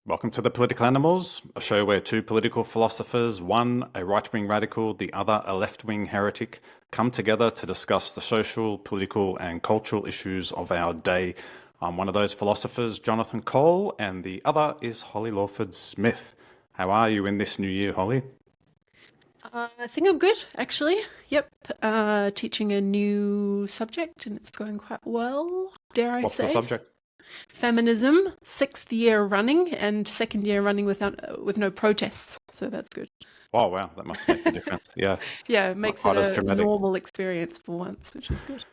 Welcome to The Political Animals, a show where two political philosophers, one a right-wing radical, the other a left-wing heretic, come together to discuss the social, political and cultural issues of our day. I'm one of those philosophers, Jonathan Cole, and the other is Holly Lawford-Smith. How are you in this new year, Holly? I think I'm good, actually. Yep. Teaching a new subject and it's going quite well, dare I What's the say. subject? Feminism, sixth year running and second year running with no protests. So that's good. Oh, wow, that must make a difference. Yeah, Yeah, it not makes it quite as a dramatic. normal experience for once, which is good.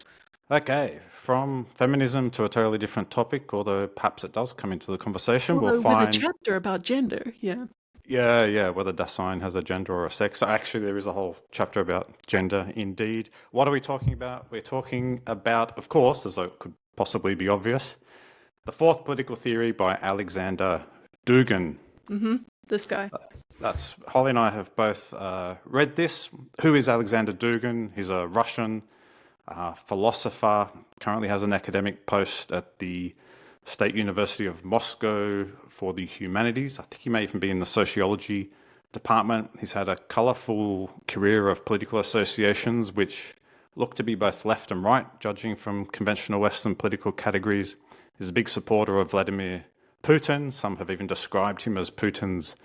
Okay, from feminism to a totally different topic, although perhaps it does come into the conversation, we'll Although with a find. chapter about gender, yeah. Yeah, whether Dasein has a gender or a sex. Actually, there is a whole chapter about gender, indeed. What are we talking about? We're talking about, of course, as it could possibly be obvious, the fourth political theory by Aleksandr Dugin. This guy. That's Holly and I have both read this. Who is Aleksandr Dugin? He's a Russian philosopher, currently has an academic post at the State University of Moscow for the humanities. I think he may even be in the sociology department. He's had a colourful career of political associations, which look to be both left and right, judging from conventional Western political categories. He's a big supporter of Vladimir Putin. Some have even described him as Putin's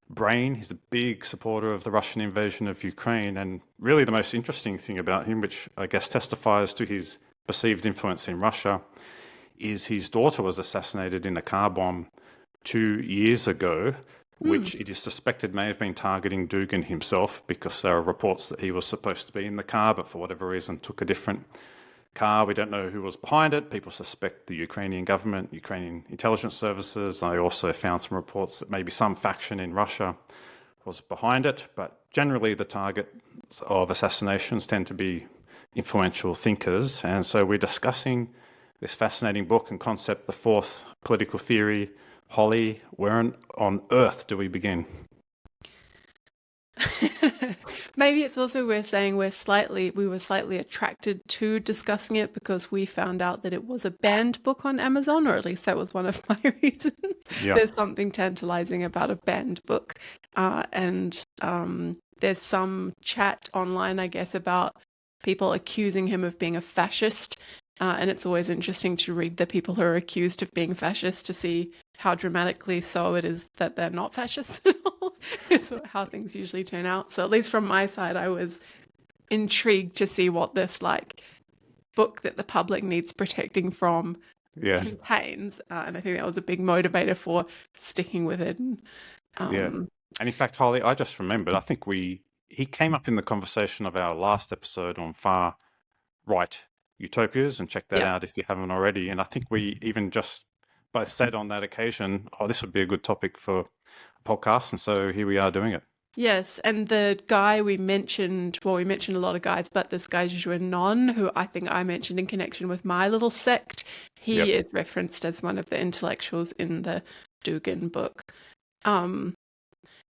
brain. He's a big supporter of the Russian invasion of Ukraine. And really the most interesting thing about him, which I guess testifies to his perceived influence in Russia, is his daughter was assassinated in a car bomb 2 years ago, Hmm. which it is suspected may have been targeting Dugin himself, because there are reports that he was supposed to be in the car, but for whatever reason took a different car. We don't know who was behind it. People suspect the Ukrainian government, Ukrainian intelligence services. I also found some reports that maybe some faction in Russia was behind it, but generally the targets of assassinations tend to be influential thinkers. And so we're discussing this fascinating book and concept, the fourth political theory. Holly, where on earth do we begin? Maybe it's also we're saying we were slightly attracted to discussing it because we found out that it was a banned book on Amazon, or at least that was one of my reasons. Yeah, There's something tantalizing about a banned book, and there's some chat online, I guess, about people accusing him of being a fascist. And it's always interesting to read the people who are accused of being fascist to see how dramatically so it is that they're not fascists at all. It's how things usually turn out. So at least from my side, I was intrigued to see what this like book that the public needs protecting from yeah, contains, and I think that was a big motivator for sticking with it. And, yeah. um, And in fact, Holly, I just remembered, I think he came up in the conversation of our last episode on far right utopias, and check that yeah. out if you haven't already. And I think we even just both said on that occasion, oh, this would be a good topic for a podcast. And so here we are doing it. Yes, and the guy we mentioned, well, we mentioned a lot of guys, but this guy Non, who I think I mentioned in connection with my little sect, he Yep. is referenced as one of the intellectuals in the Dugin book. Um,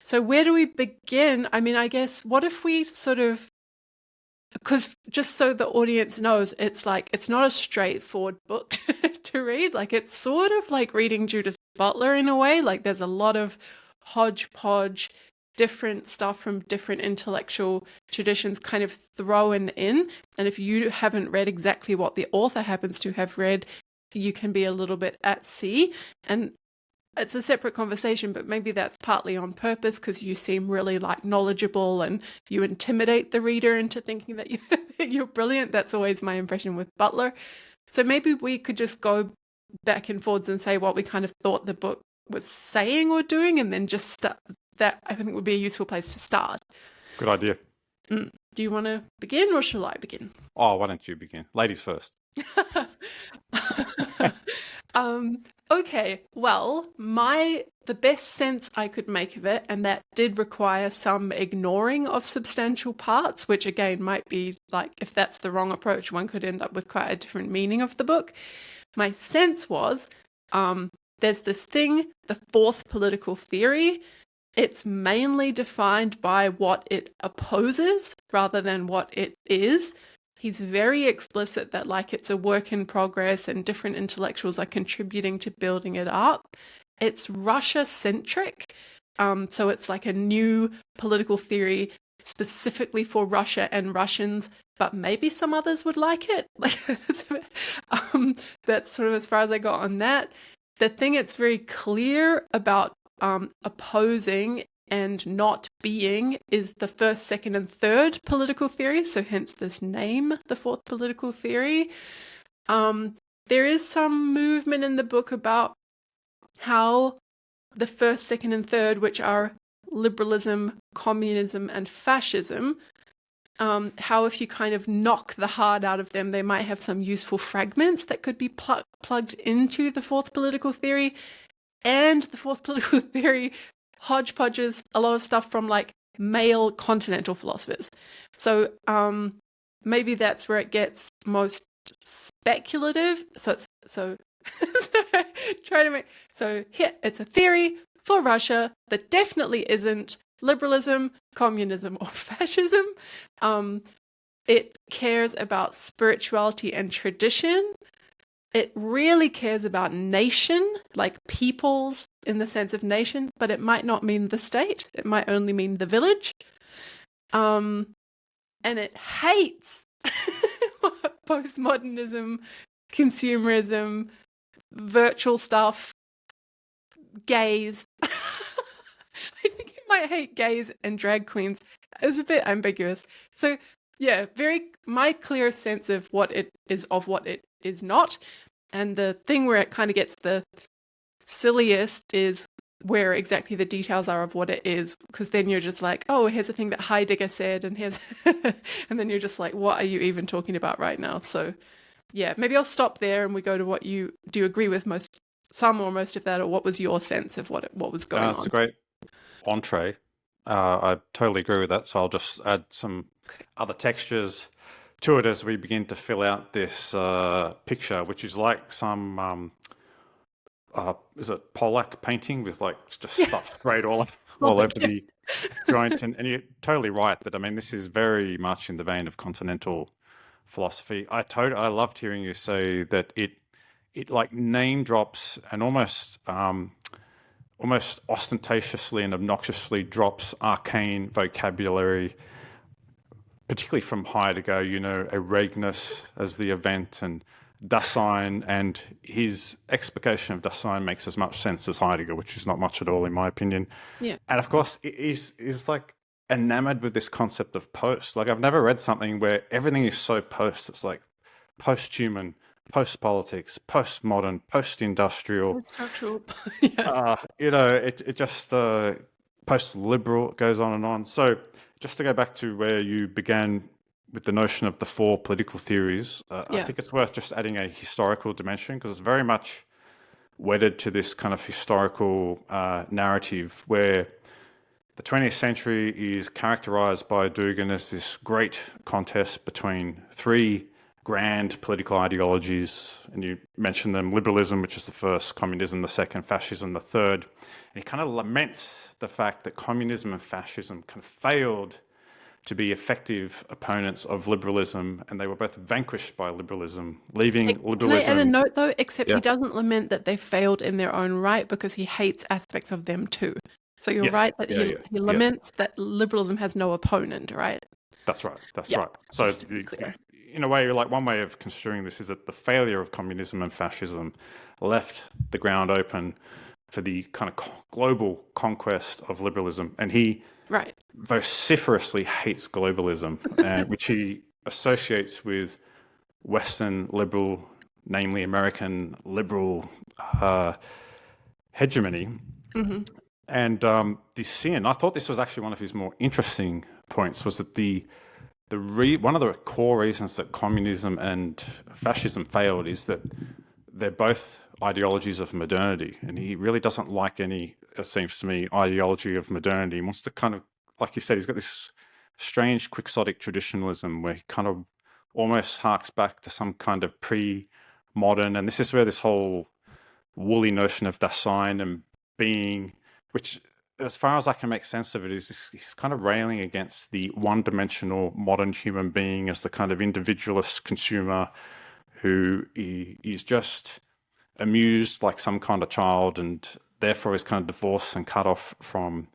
so where do we begin? I mean, I guess what if we sort of, because just so the audience knows, it's like it's not a straightforward book to read. Like it's sort of like reading Judith Butler in a way. Like there's a lot of hodgepodge, different stuff from different intellectual traditions kind of thrown in. And if you haven't read exactly what the author happens to have read, you can be a little bit at sea. And it's a separate conversation, but maybe that's partly on purpose because you seem really like knowledgeable and you intimidate the reader into thinking that you're brilliant. That's always my impression with Butler. So maybe we could just go back and forwards and say what we kind of thought the book was saying or doing, and then just start. That I think would be a useful place to start. Good idea. Do you want to begin or shall I begin? Oh, why don't you begin? Ladies first. Okay, well, the best sense I could make of it, and that did require some ignoring of substantial parts, which again might be like, if that's the wrong approach, one could end up with quite a different meaning of the book. My sense was, there's this thing, the fourth political theory. It's mainly defined by what it opposes rather than what it is. He's very explicit that like it's a work in progress and different intellectuals are contributing to building it up. it's Russia-centric. So it's like a new political theory specifically for Russia and Russians, but maybe some others would like it. Like, that's sort of as far as I got on that. The thing it's very clear about opposing and not being is the first, second, and third political theories. So hence this name, the fourth political theory. There is some movement in the book about how the first, second, and third, which are liberalism, communism, and fascism, how if you kind of knock the heart out of them, they might have some useful fragments that could be plugged into the fourth political theory. And the fourth political theory hodgepodges a lot of stuff from like male continental philosophers. So maybe that's where it gets most speculative. Here it's a theory for Russia that definitely isn't liberalism, communism, or fascism. It cares about spirituality and tradition. It really cares about nation, like peoples in the sense of nation, but it might not mean the state. It might only mean the village. And it hates postmodernism, consumerism, virtual stuff, gays. I think it might hate gays and drag queens. It was a bit ambiguous. So yeah, my clear sense of what it is not. And the thing where it kind of gets the silliest is where exactly the details are of what it is, because then you're just like, oh, here's a thing that Heidegger said, and here's and then you're just like, what are you even talking about right now? So yeah, maybe I'll stop there and we go to what do you agree with some or most of that, or what was your sense of what was going on? It's a great entree. I totally agree with that. So I'll just add some other textures to it as we begin to fill out this picture, which is like some is it Pollock painting with like just stuff sprayed all over the joint. And you're totally right that, I mean, this is very much in the vein of continental philosophy. I loved hearing you say that it like name drops and almost ostentatiously and obnoxiously drops arcane vocabulary, particularly from Heidegger, Eregnus as the event, and Dasein, and his explication of Dasein makes as much sense as Heidegger, which is not much at all in my opinion. Yeah. And of course, it is like enamored with this concept of post. Like, I've never read something where everything is so post. It's like post-human, post-politics, post-modern, post-industrial. Post-structural. It just post-liberal, goes on and on. So just to go back to where you began with the notion of the four political theories, I think it's worth just adding a historical dimension, because it's very much wedded to this kind of historical narrative where the 20th century is characterized by Dugin as this great contest between three grand political ideologies, and you mentioned them: liberalism, which is the first; communism, the second; fascism, the third. And he kind of laments the fact that communism and fascism kind of failed to be effective opponents of liberalism, and they were both vanquished by liberalism, leaving liberalism... Can I add a note, though? Except he doesn't lament that they failed in their own right, because he hates aspects of them too. So you're right that he laments that liberalism has no opponent, right? That's right. Right. So in a way, like, one way of construing this is that the failure of communism and fascism left the ground open for the kind of global conquest of liberalism. And he vociferously hates globalism, which he associates with Western liberal, namely American liberal hegemony. Mm-hmm. And the sin, I thought this was actually one of his more interesting points, was that one of the core reasons that communism and fascism failed is that they're both ideologies of modernity, and he really doesn't like any, it seems to me, ideology of modernity. He wants to kind of, like you said, he's got this strange quixotic traditionalism where he kind of almost harks back to some kind of pre-modern, and this is where this whole woolly notion of Dasein and being, which, as far as I can make sense of it, is he's kind of railing against the one-dimensional modern human being as the kind of individualist consumer who is just amused like some kind of child, and therefore is kind of divorced and cut off from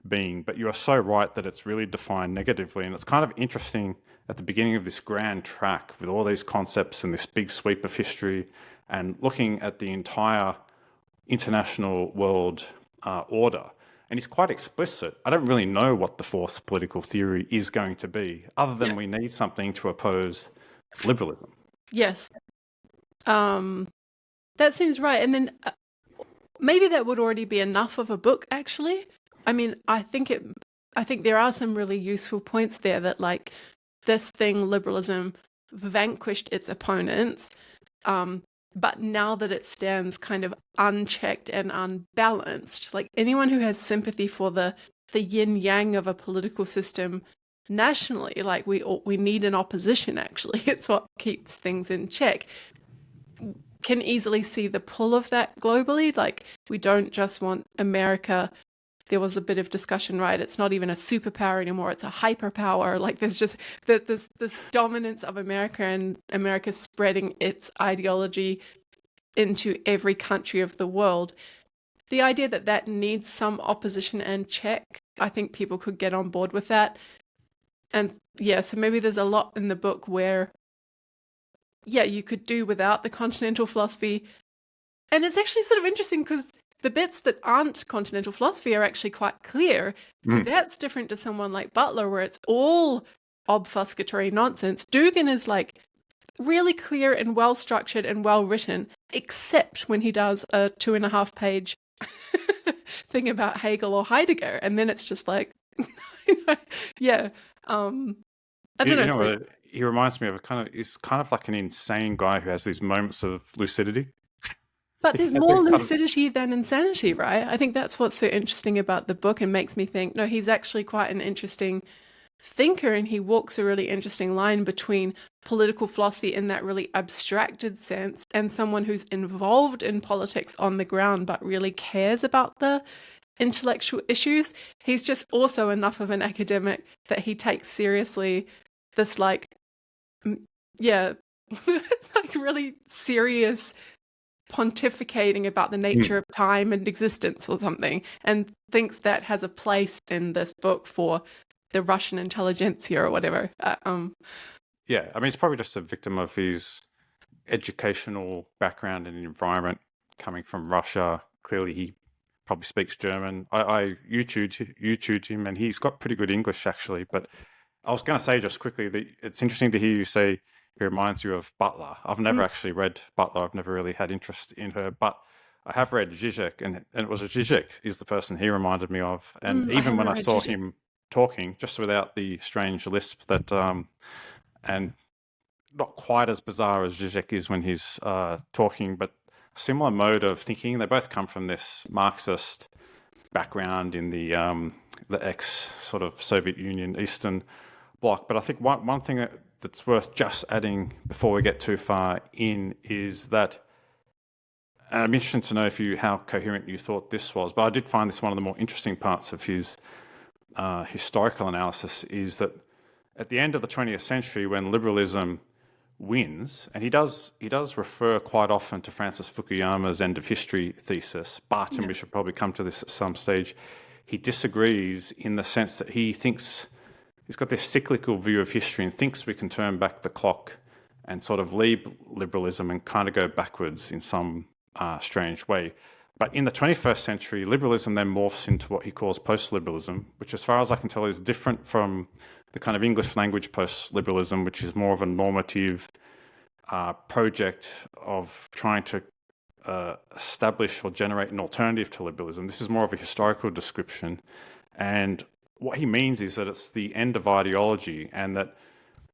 being. But you are so right that it's really defined negatively. And it's kind of interesting at the beginning of this grand track with all these concepts and this big sweep of history and looking at the entire international world order. And he's quite explicit. I don't really know what the fourth political theory is going to be, other than we need something to oppose liberalism. Yes. That seems right. And then maybe that would already be enough of a book, actually. I mean, I think there are some really useful points there that, like, this thing, liberalism, vanquished its opponents, but now that it stands kind of unchecked and unbalanced, like anyone who has sympathy for the yin yang of a political system nationally, like we need an opposition, actually. It's what keeps things in check. Can easily see the pull of that globally. Like, we don't just want America. There was a bit of discussion, right? It's not even a superpower anymore. It's a hyperpower. Like, there's just this dominance of America, and America spreading its ideology into every country of the world. The idea that needs some opposition and check, I think people could get on board with that. And yeah, so maybe there's a lot in the book where, yeah, you could do without the continental philosophy. And it's actually sort of interesting because the bits that aren't continental philosophy are actually quite clear. So that's different to someone like Butler, where it's all obfuscatory nonsense. Dugin is like really clear and well structured and well written, except when he does a 2.5-page thing about Hegel or Heidegger, and then it's just like, yeah. I don't know. You know what? He reminds me of he's kind of like an insane guy who has these moments of lucidity. But there's more lucidity than insanity, right? I think that's what's so interesting about the book and makes me think, no, he's actually quite an interesting thinker, and he walks a really interesting line between political philosophy in that really abstracted sense and someone who's involved in politics on the ground but really cares about the intellectual issues. He's just also enough of an academic that he takes seriously this, like, like really serious pontificating about the nature of time and existence or something, and thinks that has a place in this book for the Russian intelligentsia or whatever. Yeah, I mean, he's probably just a victim of his educational background and environment coming from Russia. Clearly, he probably speaks German. I YouTubed him, and he's got pretty good English, actually. But I was going to say just quickly that it's interesting to hear you say he reminds you of Butler. I've never actually read Butler. I've never really had interest in her, but I have read Zizek, and it was Zizek is the person he reminded me of. And even when I saw him talking, just without the strange lisp that, and not quite as bizarre as Zizek is when he's talking, but similar mode of thinking. They both come from this Marxist background in the ex sort of Soviet Union Eastern Bloc. But I think one thing that's worth just adding before we get too far in is that, and I'm interested to know how coherent you thought this was, but I did find this one of the more interesting parts of his historical analysis, is that at the end of the 20th century, when liberalism wins, and he does refer quite often to Francis Fukuyama's end of history thesis, but, and we should probably come to this at some stage, he disagrees in the sense that he thinks he's got this cyclical view of history and thinks we can turn back the clock and sort of leave liberalism and kind of go backwards in some strange way. But in the 21st century, liberalism then morphs into what he calls post-liberalism, which, as far as I can tell, is different from the kind of English language post-liberalism, which is more of a normative project of trying to establish or generate an alternative to liberalism. This is more of a historical description. And what he means is that it's the end of ideology, and that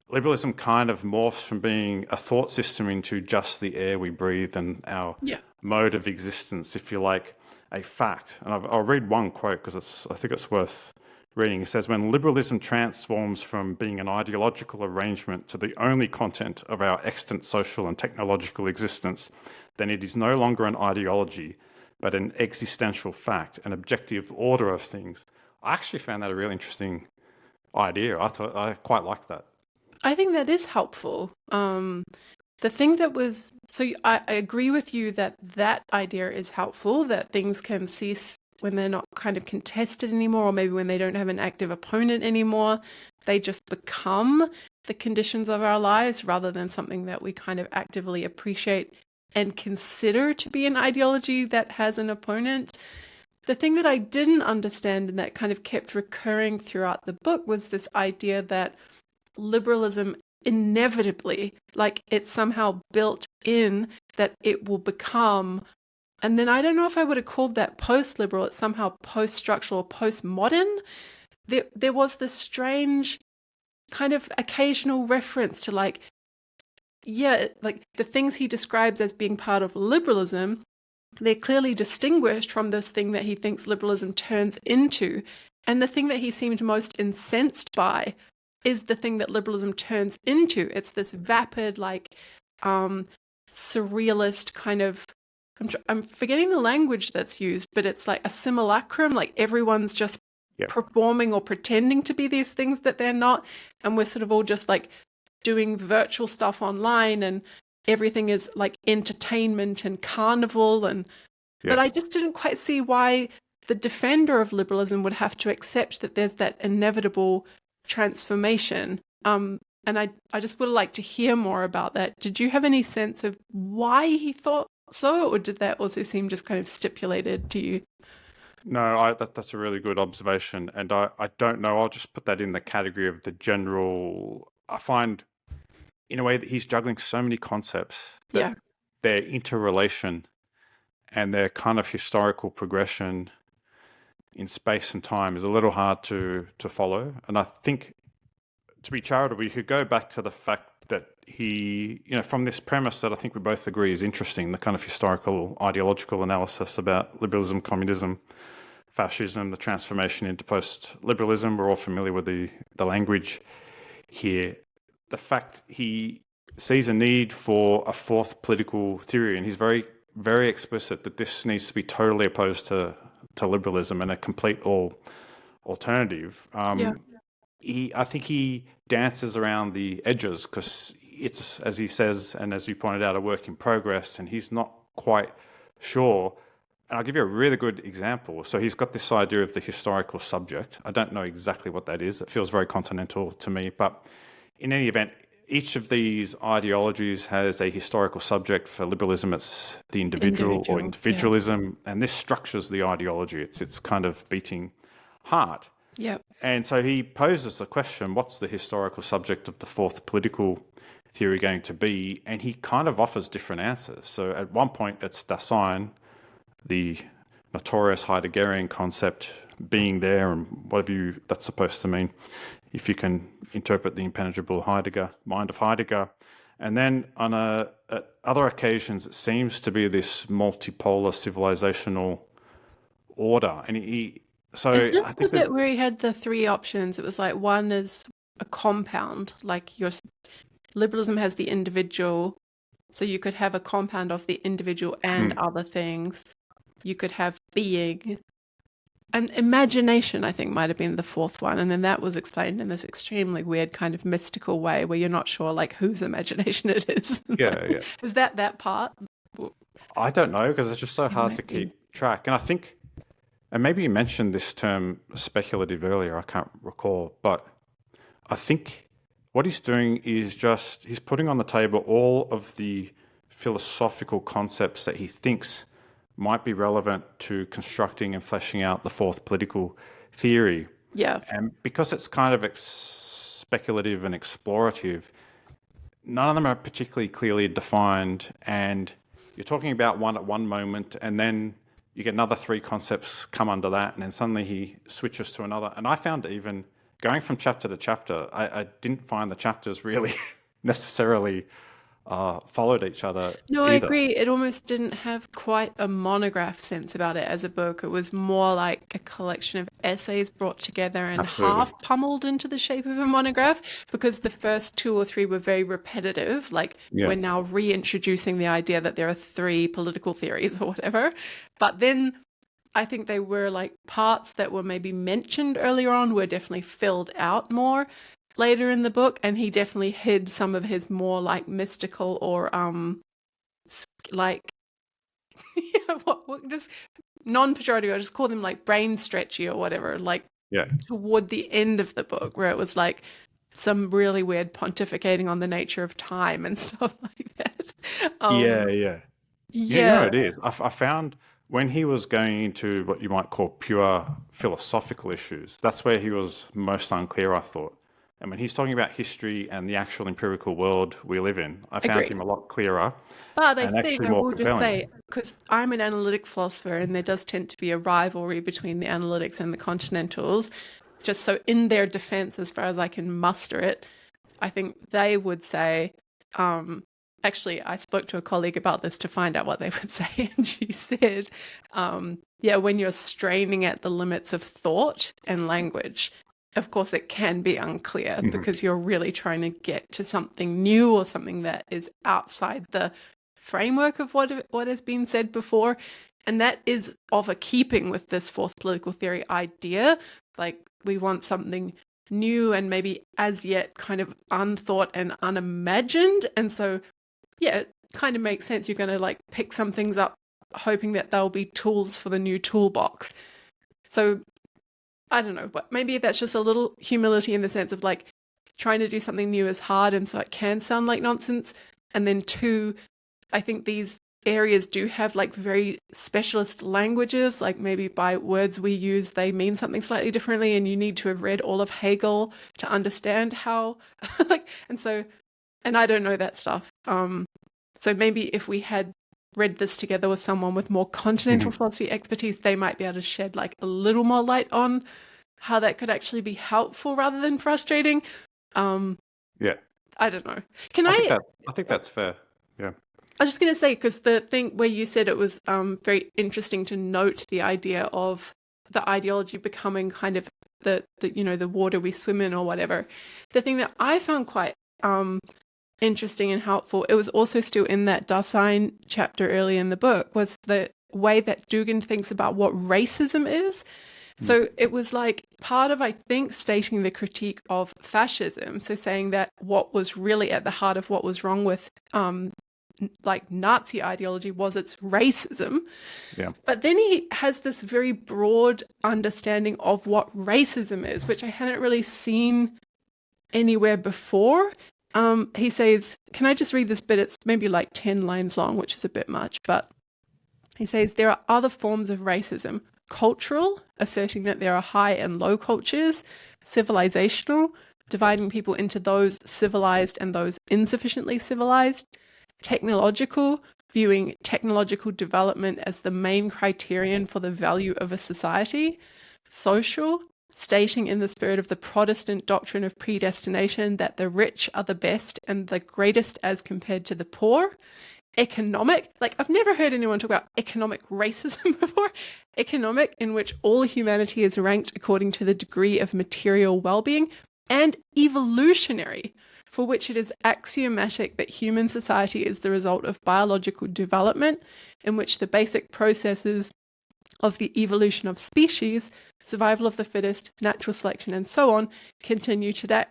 liberalism kind of morphs from being a thought system into just the air we breathe and our mode of existence, if you like, a fact. And I'll read one quote because I think it's worth reading. It says, "When liberalism transforms from being an ideological arrangement to the only content of our extant social and technological existence, then it is no longer an ideology, but an existential fact, an objective order of things." I actually found that a really interesting idea. I quite liked that. I think that is helpful. The thing that was, I agree with you that that idea is helpful, that things can cease when they're not kind of contested anymore, or maybe when they don't have an active opponent anymore. They just become the conditions of our lives rather than something that we kind of actively appreciate and consider to be an ideology that has an opponent. The thing that I didn't understand and that kind of kept recurring throughout the book was this idea that liberalism inevitably, like it's somehow built in that it will become, and then I don't know if I would have called that post-liberal, it's somehow post-structural, post-modern. There was this strange kind of occasional reference to like the things he describes as being part of liberalism, they're clearly distinguished from this thing that he thinks liberalism turns into. And the thing that he seemed most incensed by is the thing that liberalism turns into. It's this vapid, surrealist kind of, I'm forgetting the language that's used, but it's like a simulacrum, like everyone's just performing or pretending to be these things that they're not. And we're sort of all just like doing virtual stuff online, and everything is like entertainment and carnival. But I just didn't quite see why the defender of liberalism would have to accept that there's that inevitable transformation. And I just would like to hear more about that. Did you have any sense of why he thought so, or did that also seem just kind of stipulated to you? No, that's a really good observation. And I don't know, I'll just put that in the category of the general. I find, in a way, that he's juggling so many concepts that their interrelation and their kind of historical progression in space and time is a little hard to follow. And I think, to be charitable, you could go back to the fact that he, from this premise that I think we both agree is interesting, the kind of historical ideological analysis about liberalism, communism, fascism, the transformation into post-liberalism. We're all familiar with the language here. The fact he sees a need for a fourth political theory, and he's very, very explicit that this needs to be totally opposed to liberalism and a complete alternative. I think he dances around the edges because it's, as he says, and as you pointed out, a work in progress, and he's not quite sure. And I'll give you a really good example. So he's got this idea of the historical subject. I don't know exactly what that is. It feels very continental to me. But in any event, each of these ideologies has a historical subject. For liberalism, it's the individual or individualism. And this structures the ideology. It's kind of beating heart. Yeah. And so he poses the question, what's the historical subject of the fourth political theory going to be? And he kind of offers different answers. So at one point, it's Dasein, the notorious Heideggerian concept, being there, and whatever that's supposed to mean, if you can interpret the impenetrable Heidegger, mind of Heidegger. And then at other occasions, it seems to be this multipolar civilizational order. And so is this I think the bit where he had the three options? It was like one is a compound, like your liberalism has the individual, so you could have a compound of the individual and other things. You could have being, and imagination, I think, might have been the fourth one. And then that was explained in this extremely weird kind of mystical way where you're not sure like whose imagination it is. Yeah. Is that part? I don't know, because it's just so hard to keep track. And I think, and maybe you mentioned this term speculative earlier, I can't recall, but I think what he's doing is he's putting on the table all of the philosophical concepts that he thinks might be relevant to constructing and fleshing out the fourth political theory. Yeah. And because it's kind of speculative and explorative, none of them are particularly clearly defined. And you're talking about one at one moment, and then you get another three concepts come under that, and then suddenly he switches to another. And I found even going from chapter to chapter, I didn't find the chapters really necessarily followed each other. No, either. I agree. It almost didn't have quite a monograph sense about it as a book. It was more like a collection of essays brought together and half pummeled into the shape of a monograph, because the first two or three were very repetitive. Like we're now reintroducing the idea that there are three political theories or whatever. But then I think they were like parts that were maybe mentioned earlier on were definitely filled out more. later in the book, and he definitely hid some of his more like mystical or like what just non-pejorative, I just call them like brain stretchy or whatever, like Yeah. toward the end of the book, where it was like some really weird pontificating on the nature of time and stuff like that. Yeah, yeah. Yeah. It is. I found when he was going into what you might call pure philosophical issues, that's where he was most unclear, I thought. And when he's talking about history and the actual empirical world we live in, I found Agreed. him a lot clearer But I and think actually I more will just compelling. say, because I'm an analytic philosopher and there does tend to be a rivalry between the analytics and the continentals, just so in their defense, as far as I can muster it, I think they would say, actually, I spoke to a colleague about this to find out what they would say, and she said, yeah, when you're straining at the limits of thought and language, of course, it can be unclear because you're really trying to get to something new or something that is outside the framework of what has been said before. And that is of a keeping with this fourth political theory idea. Like, we want something new and maybe as yet kind of unthought and unimagined. And so, yeah, it kind of makes sense. You're going to like pick some things up, hoping that they'll be tools for the new toolbox. So I don't know, but maybe that's just a little humility in the sense of like trying to do something new is hard, and so it can sound like nonsense. And then two, I think these areas do have like very specialist languages, like maybe by words we use, they mean something slightly differently, and you need to have read all of Hegel to understand how, like, and I don't know that stuff. So maybe if we had read this together with someone with more continental philosophy expertise, they might be able to shed like a little more light on how that could actually be helpful rather than frustrating. Yeah. I don't know. I think that's fair. Yeah. I was just going to say, because the thing where you said it was very interesting to note the idea of the ideology becoming kind of the water we swim in or whatever. The thing that I found quite interesting and helpful, it was also still in that Dasein chapter early in the book, was the way that Dugin thinks about what racism is. So it was like part of, I think, stating the critique of fascism. So saying that what was really at the heart of what was wrong with like Nazi ideology was its racism. Yeah. But then he has this very broad understanding of what racism is, which I hadn't really seen anywhere before. He says, can I just read this bit? It's maybe like 10 lines long, which is a bit much, but he says, there are other forms of racism: cultural, asserting that there are high and low cultures; civilizational, dividing people into those civilized and those insufficiently civilized; technological, viewing technological development as the main criterion for the value of a society; social, stating in the spirit of the Protestant doctrine of predestination that the rich are the best and the greatest as compared to the poor; economic, like I've never heard anyone talk about economic racism before; economic, in which all humanity is ranked according to the degree of material well-being; and evolutionary, for which it is axiomatic that human society is the result of biological development, in which the basic processes of the evolution of species, survival of the fittest, natural selection, and so on, continue today.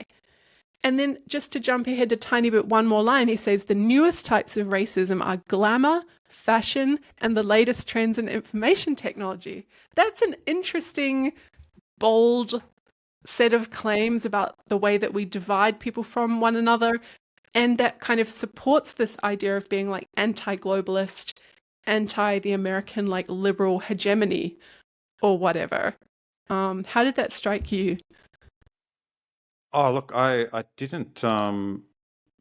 And then just to jump ahead a tiny bit, one more line, he says the newest types of racism are glamour, fashion, and the latest trends in information technology. That's an interesting, bold set of claims about the way that we divide people from one another, and that kind of supports this idea of being like anti-globalist, anti the American like liberal hegemony or whatever. How did that strike you? Oh, look, I didn't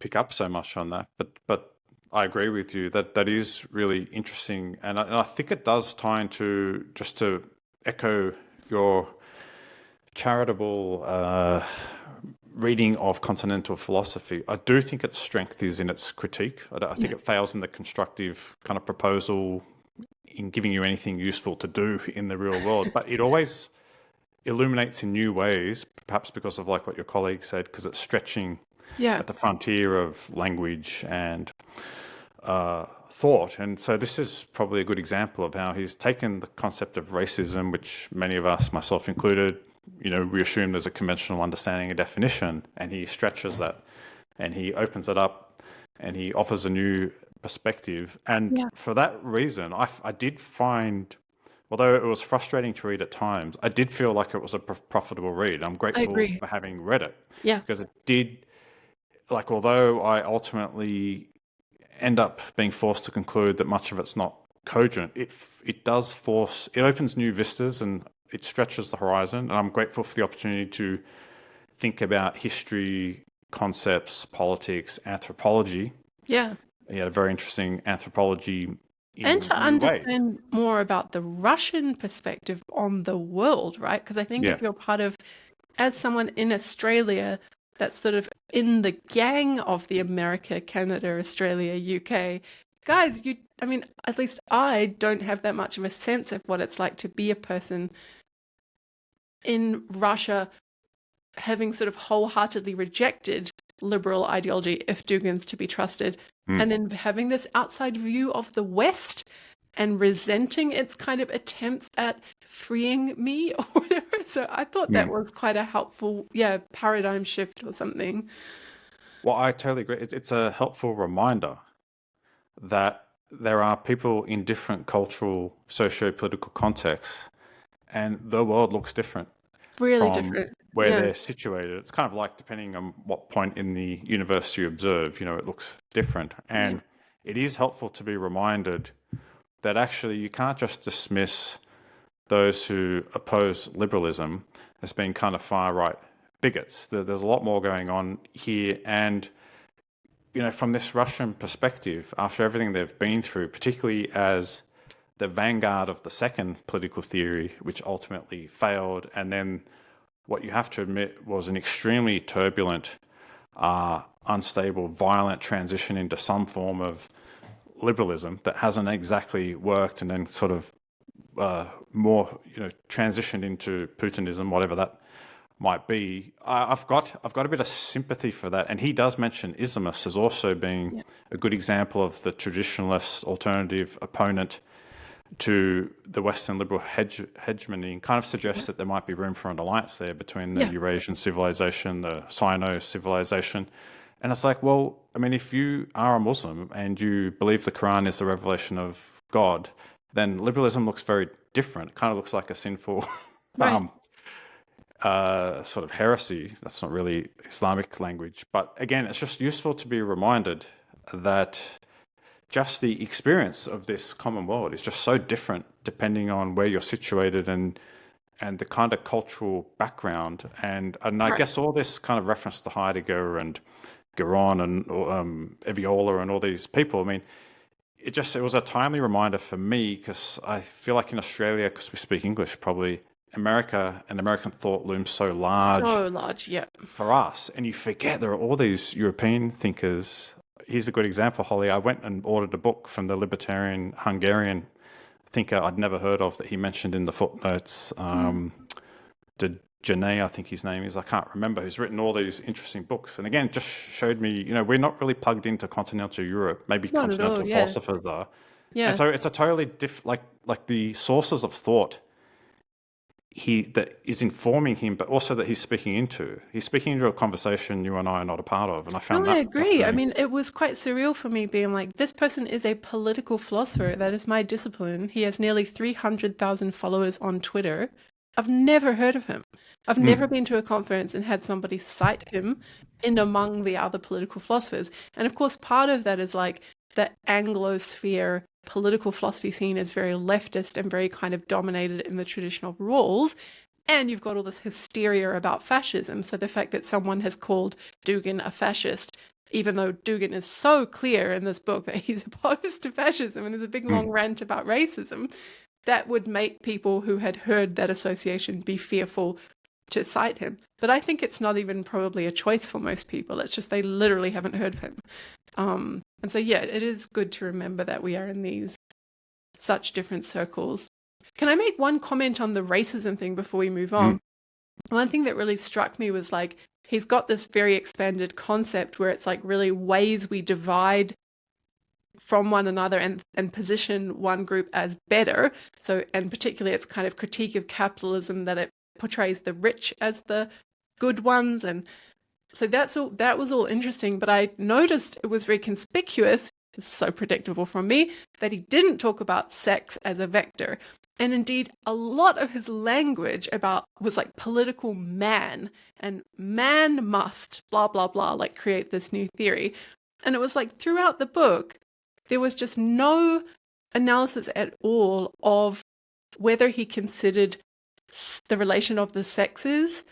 pick up so much on that, but I agree with you that that is really interesting, and I think it does tie into, just to echo your charitable reading of continental philosophy, I do think its strength is in its critique. I think it fails in the constructive kind of proposal in giving you anything useful to do in the real world, but it always illuminates in new ways, perhaps because of like what your colleague said, because it's stretching at the frontier of language and thought. And so this is probably a good example of how he's taken the concept of racism, which many of us, myself included, we assume there's a conventional understanding and definition, and he stretches that, and he opens it up, and he offers a new perspective. And Yeah. for that reason, I did find, although it was frustrating to read at times, I did feel like it was a profitable read. I'm I grateful agree. for having read it, Yeah. because it did, like, although I ultimately end up being forced to conclude that much of it's not cogent, it does force, it opens new vistas and it stretches the horizon. And I'm grateful for the opportunity to think about history, concepts, politics, anthropology. Yeah. He had a very interesting anthropology And in to new ways. understand more about the Russian perspective on the world, right? Because I think Yeah, if you're part of, as someone in Australia that's sort of in the gang of the America, Canada, Australia, UK, guys, I mean, at least I don't have that much of a sense of what it's like to be a person in Russia having sort of wholeheartedly rejected liberal ideology, if Dugin's to be trusted, and then having this outside view of the West and resenting its kind of attempts at freeing me or whatever. So I thought that was quite a helpful, paradigm shift or something. well, I totally agree. It's a helpful reminder that there are people in different cultural, socio-political contexts, and the world looks different Really from different. where Yeah. they're situated. It's kind of like, depending on what point in the universe you observe, it looks different. And it is helpful to be reminded that actually you can't just dismiss those who oppose liberalism as being kind of far-right bigots. There's a lot more going on here. And from this Russian perspective, after everything they've been through, particularly as the vanguard of the second political theory, which ultimately failed, and then what you have to admit was an extremely turbulent, unstable, violent transition into some form of liberalism that hasn't exactly worked, and then sort of more, transitioned into Putinism, whatever that might be. I've got a bit of sympathy for that, and he does mention Islamists as also being a good example of the traditionalist alternative opponent to the Western liberal hegemony, and kind of suggests that there might be room for an alliance there between the Eurasian civilization, the Sino civilization. And it's like, well, I mean, if you are a Muslim and you believe the Quran is the revelation of God, then liberalism looks very different. It kind of looks like a sinful Right. sort of heresy. That's not really Islamic language. But again, it's just useful to be reminded that just the experience of this common world is just so different depending on where you're situated and the kind of cultural background. And I guess all this kind of reference to Heidegger and Garon and Eviola and all these people, I mean, it was a timely reminder for me, because I feel like in Australia, because we speak English, probably America and American thought looms so large So large, yeah. for us, and you forget there are all these European thinkers. Here's a good example, Holly. I went and ordered a book from the libertarian Hungarian thinker I'd never heard of that he mentioned in the footnotes. Janae, I think his name is, I can't remember, who's written all these interesting books. And again, just showed me, we're not really plugged into continental Europe. Maybe Not at all, continental philosophers are. Yeah. And so it's a totally like the sources of thought that is informing him, but also that he's speaking into. He's speaking into a conversation you and I are not a part of. And I found No, I that agree. I fascinating. mean, it was quite surreal for me being like, this person is a political philosopher. That is my discipline. He has nearly 300,000 followers on Twitter. I've never heard of him. I've never been to a conference and had somebody cite him in among the other political philosophers. And of course, part of that is like the Anglosphere political philosophy scene is very leftist and very kind of dominated in the traditional roles. And you've got all this hysteria about fascism. So the fact that someone has called Dugin a fascist, even though Dugin is so clear in this book that he's opposed to fascism, and there's a big long rant about racism, that would make people who had heard that association be fearful to cite him. But I think it's not even probably a choice for most people. It's just they literally haven't heard of him. And so, yeah, it is good to remember that we are in these such different circles. Can I make one comment on the racism thing before we move on? One thing that really struck me was like, he's got this very expanded concept where it's like really ways we divide from one another and position one group as better. So, and particularly its kind of critique of capitalism, that it portrays the rich as the good ones. And so that was all interesting. But I noticed it was very conspicuous, this is so predictable from me, that he didn't talk about sex as a vector. And indeed, a lot of his language was like political man, and man must blah, blah, blah, like create this new theory. And it was like throughout the book, there was just no analysis at all of whether he considered the relation of the sexes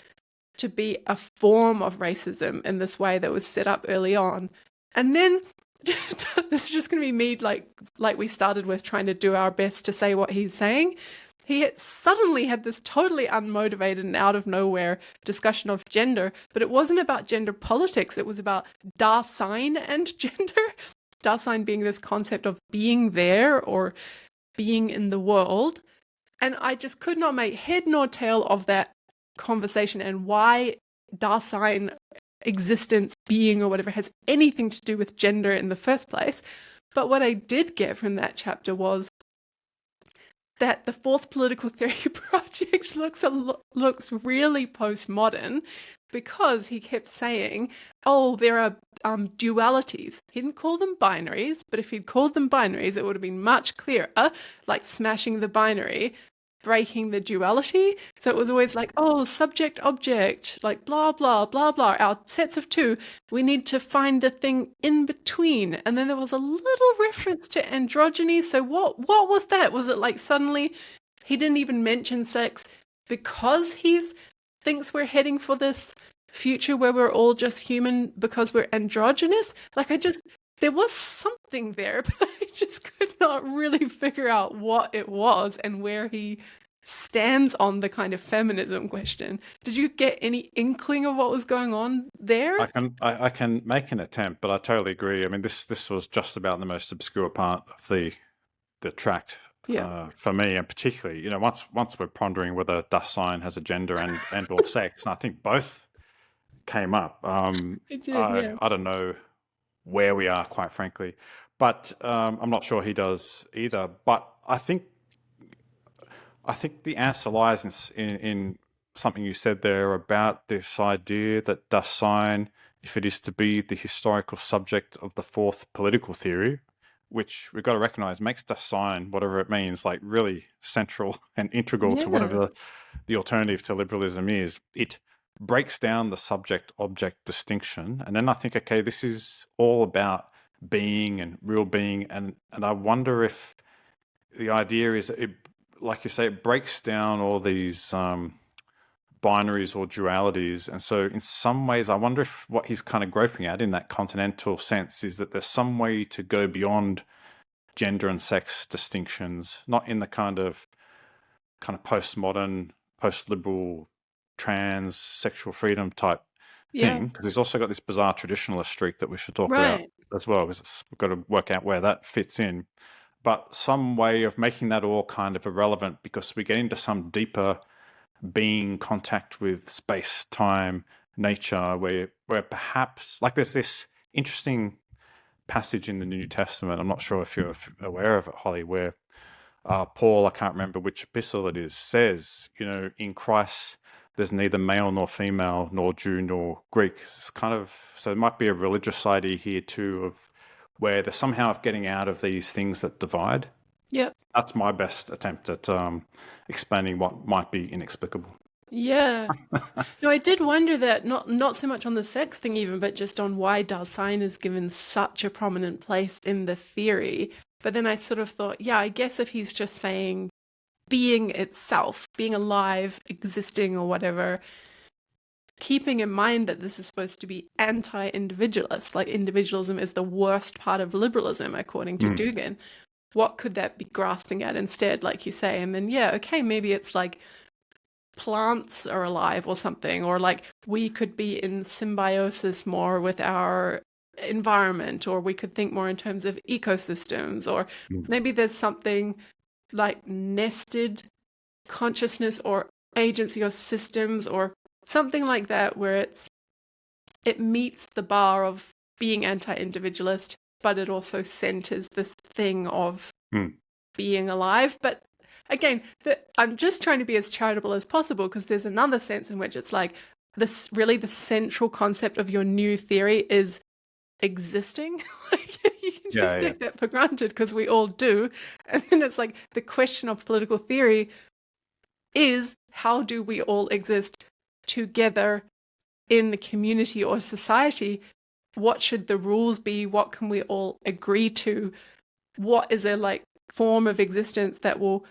to be a form of racism in this way that was set up early on. And then this is just going to be me, like we started with, trying to do our best to say what he's saying. He suddenly had this totally unmotivated and out of nowhere discussion of gender, but it wasn't about gender politics. It was about Dasein and gender. Dasein being this concept of being there or being in the world. And I just could not make head nor tail of that conversation and why Dasein, existence, being, or whatever, has anything to do with gender in the first place. But what I did get from that chapter was that the fourth political theory project looks really postmodern, because he kept saying, oh, there are dualities. He didn't call them binaries, but if he'd called them binaries, it would have been much clearer, like smashing the binary, breaking the duality. So it was always like, oh, subject, object, like blah, blah, blah, blah. Our sets of two, we need to find the thing in between. And then there was a little reference to androgyny. So what was that? Was it like suddenly he didn't even mention sex because he thinks we're heading for this future where we're all just human because we're androgynous? Like there was something there, but I just could not really figure out what it was and where he stands on the kind of feminism question. Did you get any inkling of what was going on there? I can make an attempt, but I totally agree. I mean, this was just about the most obscure part of the tract. Yeah. For me, and particularly, once we're pondering whether Dasein has a gender and or sex, and I think both came up. It did, yeah. I don't know where we are, quite frankly, but I'm not sure he does either. But I think the answer lies in something you said there about this idea that Dasein, if it is to be the historical subject of the fourth political theory, which we've got to recognize makes Dasein, whatever it means, like really central and integral to whatever the alternative to liberalism is. It breaks down the subject-object distinction, and then I think, okay, this is all about being and real being, and I wonder if the idea is, it, like you say, it breaks down all these binaries or dualities, and so in some ways I wonder if what he's kind of groping at in that continental sense is that there's some way to go beyond gender and sex distinctions, not in the kind of postmodern, post-liberal, trans, sexual freedom type thing, because he's also got this bizarre traditionalist streak that we should talk about as well, because we've got to work out where that fits in. But some way of making that all kind of irrelevant, because we get into some deeper being contact with space, time, nature, where perhaps, like, there's this interesting passage in the New Testament, I'm not sure if you're aware of it, Holly, where Paul, I can't remember which epistle it is, says, in Christ there's neither male nor female, nor Jew nor Greek. It's kind of, so it might be a religious idea here too, of where they're somehow getting out of these things that divide. Yep. That's my best attempt at explaining what might be inexplicable. Yeah. So I did wonder that, not so much on the sex thing even, but just on why Dasein is given such a prominent place in the theory. But then I sort of thought, yeah, I guess if he's just saying being itself, being alive, existing or whatever, keeping in mind that this is supposed to be anti-individualist, like individualism is the worst part of liberalism, according to Dugin, what could that be grasping at instead, like you say? And then, okay, maybe it's like plants are alive or something, or like we could be in symbiosis more with our environment, or we could think more in terms of ecosystems, or maybe there's something like nested consciousness or agency or systems or something like that, where it meets the bar of being anti-individualist, but it also centers this thing of being alive. But again, I'm just trying to be as charitable as possible, because there's another sense in which it's like this really the central concept of your new theory is existing. Like, you can just take that for granted because we all do. And then it's like the question of political theory is, how do we all exist together in a community or society? What should the rules be? What can we all agree to? What is a like form of existence that will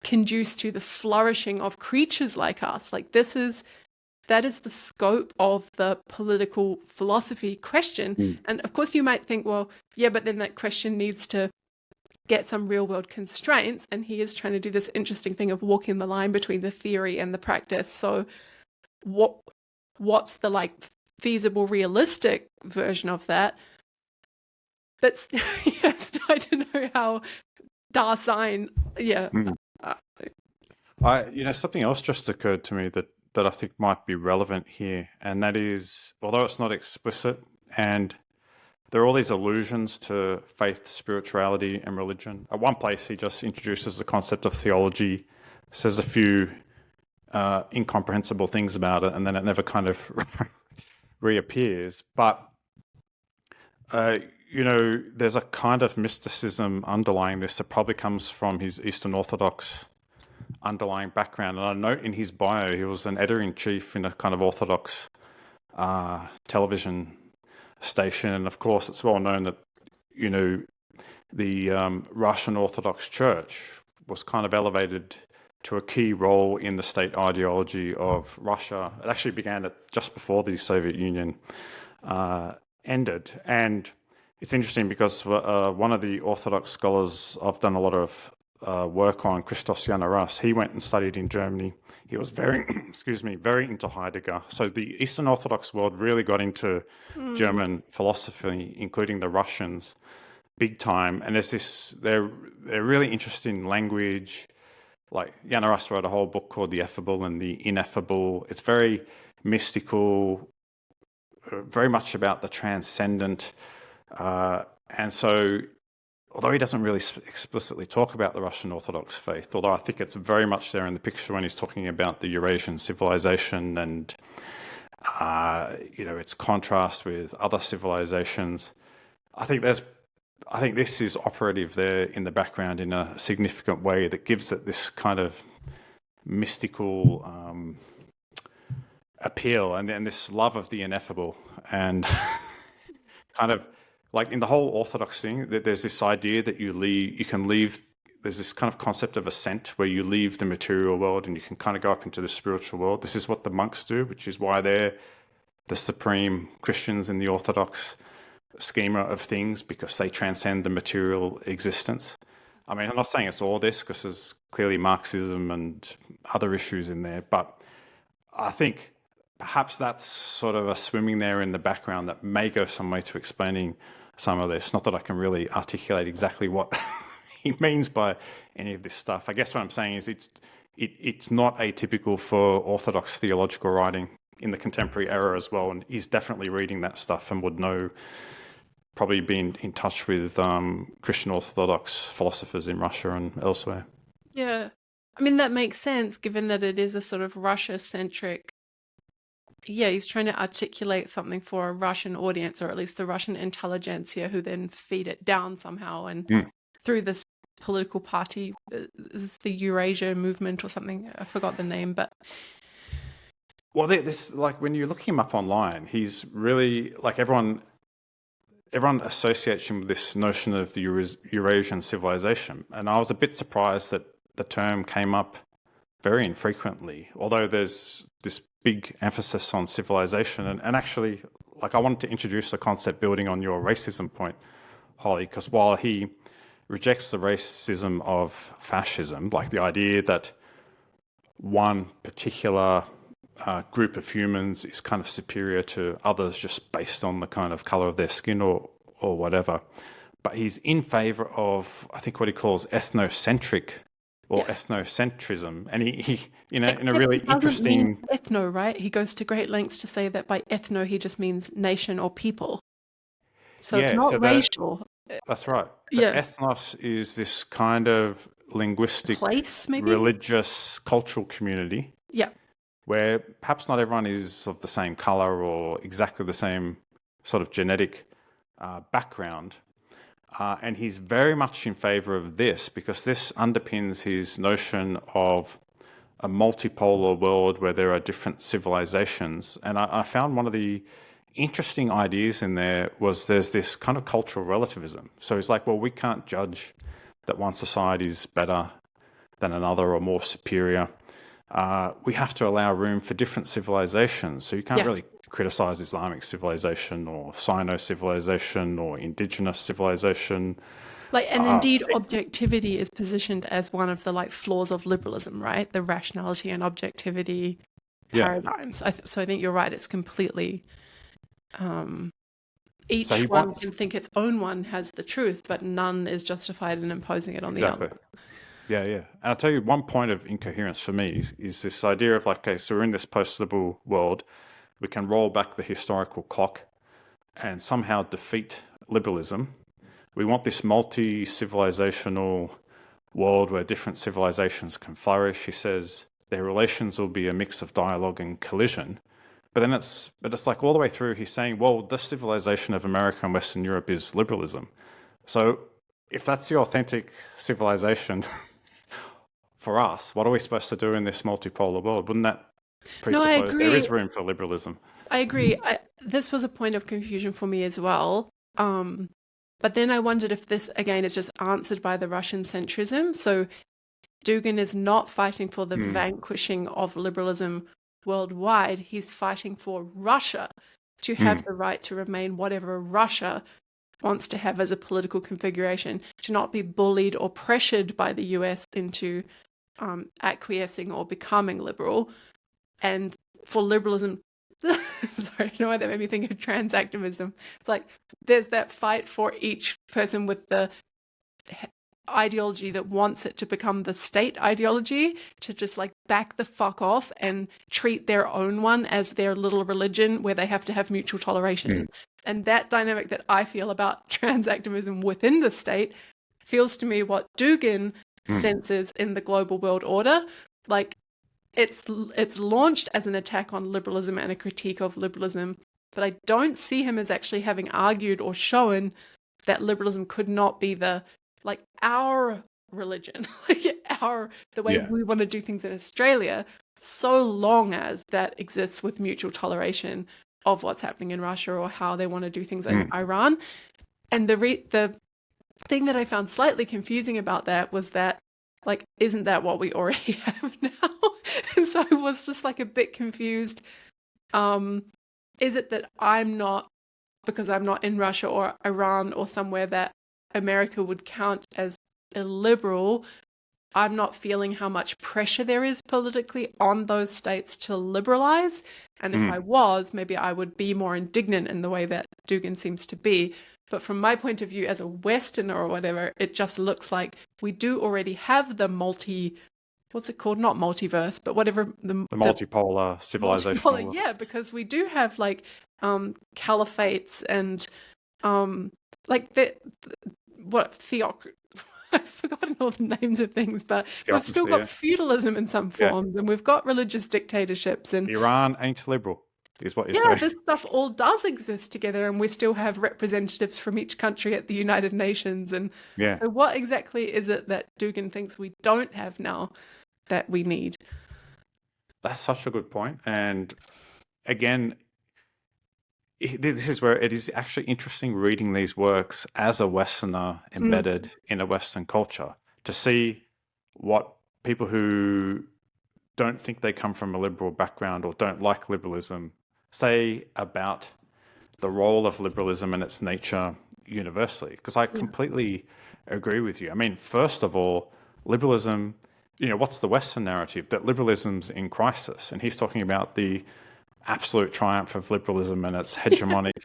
conduce to the flourishing of creatures like us? Like, that is the scope of the political philosophy question. And of course you might think, well, yeah, but then that question needs to get some real world constraints, and he is trying to do this interesting thing of walking the line between the theory and the practice. So what's the like feasible, realistic version of that? That's yes, I don't know how Dasein, something else just occurred to me that I think might be relevant here, and that is, although it's not explicit, and there are all these allusions to faith, spirituality, and religion. At one place, he just introduces the concept of theology, says a few incomprehensible things about it, and then it never kind of reappears. But, there's a kind of mysticism underlying this that probably comes from his Eastern Orthodox underlying background. And I note in his bio, he was an editor-in-chief in a kind of Orthodox television station. And of course, it's well known that, the Russian Orthodox Church was kind of elevated to a key role in the state ideology of Russia. It actually began just before the Soviet Union ended. And it's interesting because one of the Orthodox scholars I've done a lot of work on, Christos Yanaras, he went and studied in Germany. He was very, very into Heidegger. So the Eastern Orthodox world really got into German philosophy, including the Russians, big time. And they're really interested in language. Like Yanaras wrote a whole book called The Effable and the Ineffable. It's very mystical, very much about the transcendent. And so, although he doesn't really explicitly talk about the Russian Orthodox faith, although I think it's very much there in the picture when he's talking about the Eurasian civilization and, its contrast with other civilizations, I think this is operative there in the background in a significant way that gives it this kind of mystical appeal, and then this love of the ineffable, and kind of like in the whole Orthodox thing, that there's this idea that you can leave. There's this kind of concept of ascent where you leave the material world and you can kind of go up into the spiritual world. This is what the monks do, which is why they're the supreme Christians in the Orthodox schema of things, because they transcend the material existence. I mean, I'm not saying it's all this, because there's clearly Marxism and other issues in there, but I think perhaps that's sort of a swimming there in the background that may go some way to explaining some of this. Not that I can really articulate exactly what he means by any of this stuff. I guess what I'm saying is it's not atypical for Orthodox theological writing in the contemporary era as well, and he's definitely reading that stuff and would know, probably been in touch with Christian Orthodox philosophers in Russia and elsewhere. Yeah. I mean, that makes sense, given that it is a sort of Russia-centric. Yeah, he's trying to articulate something for a Russian audience, or at least the Russian intelligentsia, who then feed it down somehow. And through this political party, is the Eurasia movement or something? I forgot the name, but... Well, this, like, when you look him up online, he's really, like, everyone associates him with this notion of the Eurasian civilization. And I was a bit surprised that the term came up very infrequently, although there's this big emphasis on civilization. And actually, like, I wanted to introduce the concept building on your racism point, Holly, because while he rejects the racism of fascism, like the idea that one particular group of humans is kind of superior to others just based on the kind of color of their skin or whatever. But he's in favor of, I think, what he calls ethnocentric or ethnocentrism. And he in a really interesting... Ethno, right? He goes to great lengths to say that by ethno, he just means nation or people. So it's not racial. That's right. The ethnos is this kind of, linguistic, place, maybe? religious, cultural community Yeah. where perhaps not everyone is of the same color or exactly the same sort of genetic background. And he's very much in favor of this because this underpins his notion of a multipolar world where there are different civilizations. And I found one of the interesting ideas in there was there's this kind of cultural relativism. So he's like, well, we can't judge that one society is better than another or more superior. We have to allow room for different civilizations. So you can't really criticize Islamic civilization or Sino civilization or indigenous civilization. And indeed, objectivity is positioned as one of the flaws of liberalism, right? The rationality and objectivity paradigms. So I think you're right. It's completely each one can think its own one has the truth, but none is justified in imposing it on the other. Yeah. And I'll tell you one point of incoherence for me is this idea of okay, so we're in this post-liberal world. We can roll back the historical clock and somehow defeat liberalism. We want this multi-civilizational world where different civilizations can flourish. He says their relations will be a mix of dialogue and collision. But it's like all the way through he's saying, well, the civilization of America and Western Europe is liberalism. So if that's the authentic civilization for us, what are we supposed to do in this multipolar world? Wouldn't that presuppose there is room for liberalism? I agree. This was a point of confusion for me as well. But then I wondered if this, again, is just answered by the Russian centrism. So Dugin is not fighting for the vanquishing of liberalism worldwide. He's fighting for Russia to have the right to remain whatever Russia wants to have as a political configuration, to not be bullied or pressured by the US into acquiescing or becoming liberal. And for liberalism, sorry, I don't know why that made me think of transactivism. It's like there's that fight for each person with the ideology that wants it to become the state ideology, to just back the fuck off and treat their own one as their little religion where they have to have mutual toleration. And that dynamic that I feel about transactivism within the state feels to me what Dugin senses in the global world order. It's launched as an attack on liberalism and a critique of liberalism, but I don't see him as actually having argued or shown that liberalism could not be the our religion, the way we want to do things in Australia, so long as that exists with mutual toleration of what's happening in Russia or how they want to do things in Iran. And the thing that I found slightly confusing about that was that isn't that what we already have now? And so I was just a bit confused. Is it that I'm not, because I'm not in Russia or Iran or somewhere that America would count as illiberal, I'm not feeling how much pressure there is politically on those states to liberalize? And if I was, maybe I would be more indignant in the way that Dugin seems to be. But from my point of view as a Westerner or whatever, it just looks like we do already have the what's it called? Not multiverse, but whatever. The multipolar civilization. Yeah, because we do have caliphates and I've forgotten all the names of things, but we've still got feudalism in some forms, and we've got religious dictatorships. And Iran ain't liberal, is what you're saying. This stuff all does exist together, and we still have representatives from each country at the United Nations. And so what exactly is it that Dugin thinks we don't have now that we need? That's such a good point. And again, this is where it is actually interesting reading these works as a Westerner embedded in a Western culture to see what people who don't think they come from a liberal background or don't like liberalism say about the role of liberalism and its nature universally. Because I completely agree with you. I mean, first of all, liberalism, what's the Western narrative? That liberalism's in crisis. And he's talking about the absolute triumph of liberalism and its hegemonic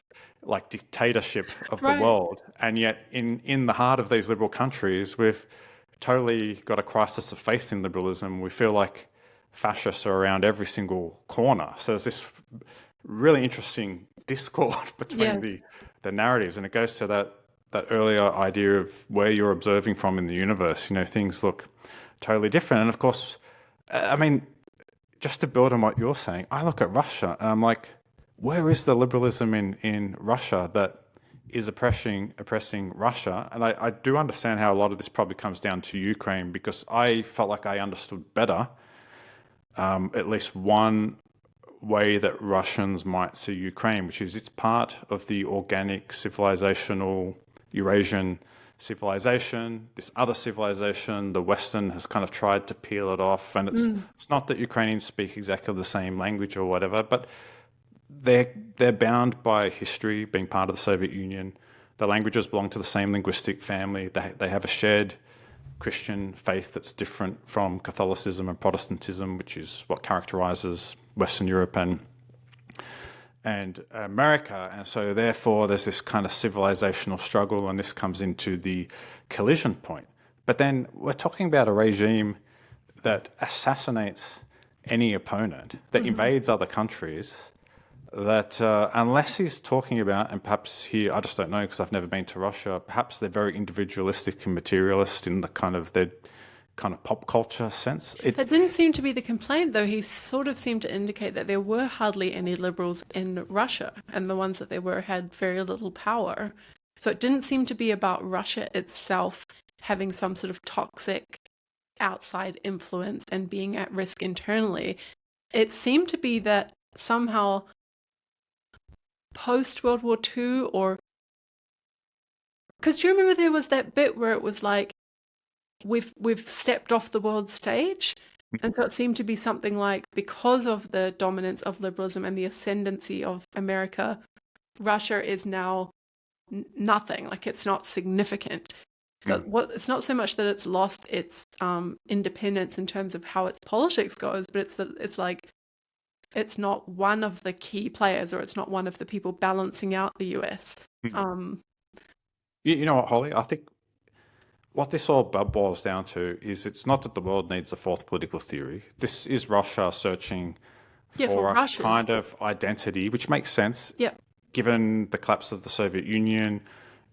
dictatorship of the world. And yet in the heart of these liberal countries, we've totally got a crisis of faith in liberalism. We feel like fascists are around every single corner. So there's this really interesting discord between the narratives. And it goes to that that earlier idea of where you're observing from in the universe, things look totally different. And of course, I mean, just to build on what you're saying, I look at Russia and I'm like, where is the liberalism in Russia that is oppressing Russia? And I do understand how a lot of this probably comes down to Ukraine, because I felt like I understood better at least one way that Russians might see Ukraine, which is it's part of the organic civilizational Eurasian civilization. This other civilization, the Western, has kind of tried to peel it off, and it's not that Ukrainians speak exactly the same language or whatever, but they're bound by history, being part of the Soviet Union. The languages belong to the same linguistic family. They have a shared Christian faith that's different from Catholicism and Protestantism, which is what characterizes Western Europe and America. And so therefore there's this kind of civilizational struggle, and this comes into the collision point. But then we're talking about a regime that assassinates any opponent, that invades other countries, that unless he's talking about, and perhaps here, I just don't know because I've never been to Russia, perhaps they're very individualistic and materialist in their kind of pop culture sense. That didn't seem to be the complaint, though. He sort of seemed to indicate that there were hardly any liberals in Russia, and the ones that there were had very little power. So it didn't seem to be about Russia itself having some sort of toxic outside influence and being at risk internally. It seemed to be that somehow post World War II, or because do you remember there was that bit where it was like we've stepped off the world stage, and so it seemed to be something like, because of the dominance of liberalism and the ascendancy of America, Russia is now nothing, like it's not significant. So it's not so much that it's lost its independence in terms of how its politics goes, but it's that it's like it's not one of the key players, or it's not one of the people balancing out the US. You know what, Holly? I think what this all boils down to is it's not that the world needs a fourth political theory. This is Russia searching for a kind of identity, which makes sense. Given the collapse of the Soviet Union,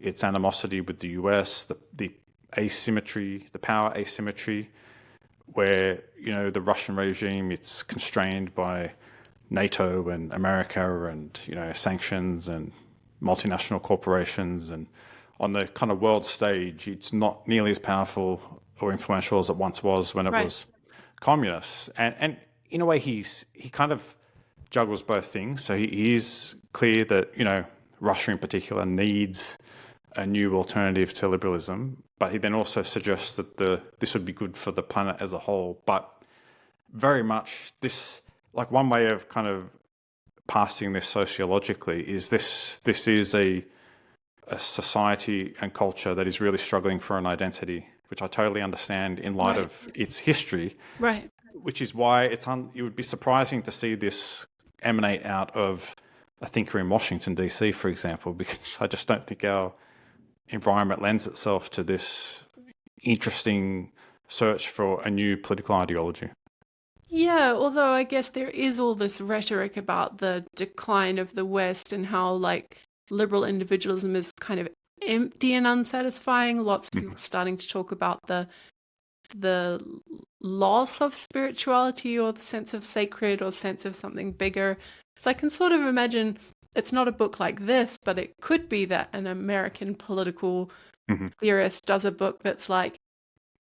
its animosity with the US, the asymmetry, the power asymmetry, where, the Russian regime, it's constrained by NATO and America and, sanctions and multinational corporations, and on the kind of world stage, it's not nearly as powerful or influential as it once was when it was communist. And in a way, he kind of juggles both things. So he is clear that, Russia in particular needs a new alternative to liberalism, but he then also suggests that this would be good for the planet as a whole. But very much this, like one way of kind of passing this sociologically is this is a society and culture that is really struggling for an identity, which I totally understand in light of its history. Right. Which is why it would be surprising to see this emanate out of a thinker in Washington, D.C., for example, because I just don't think our environment lends itself to this interesting search for a new political ideology. Yeah, although I guess there is all this rhetoric about the decline of the West and how, like, liberal individualism is kind of empty and unsatisfying. Lots of people starting to talk about the loss of spirituality, or the sense of sacred, or sense of something bigger. So I can sort of imagine it's not a book like this, but it could be that an American political theorist does a book that's like,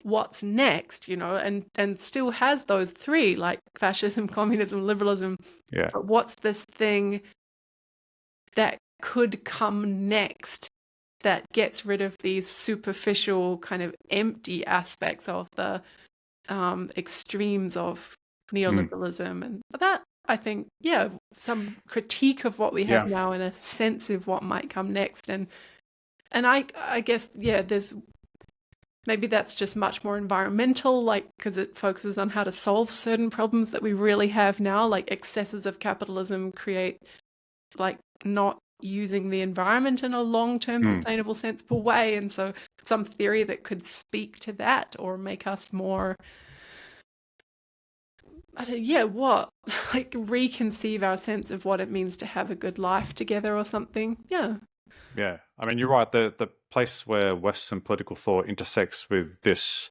what's next, and still has those three, like fascism, communism, liberalism. Yeah. But what's this thing that could come next that gets rid of these superficial kind of empty aspects of the extremes of neoliberalism? And that, I think, some critique of what we have now and a sense of what might come next. And I guess, there's maybe that's just much more environmental, like, because it focuses on how to solve certain problems that we really have now, like excesses of capitalism create, like, not using the environment in a long-term sustainable, sensible way. And so some theory that could speak to that, or make us more, like reconceive our sense of what it means to have a good life together or something. Yeah, I mean, you're right. The place where Western political thought intersects with this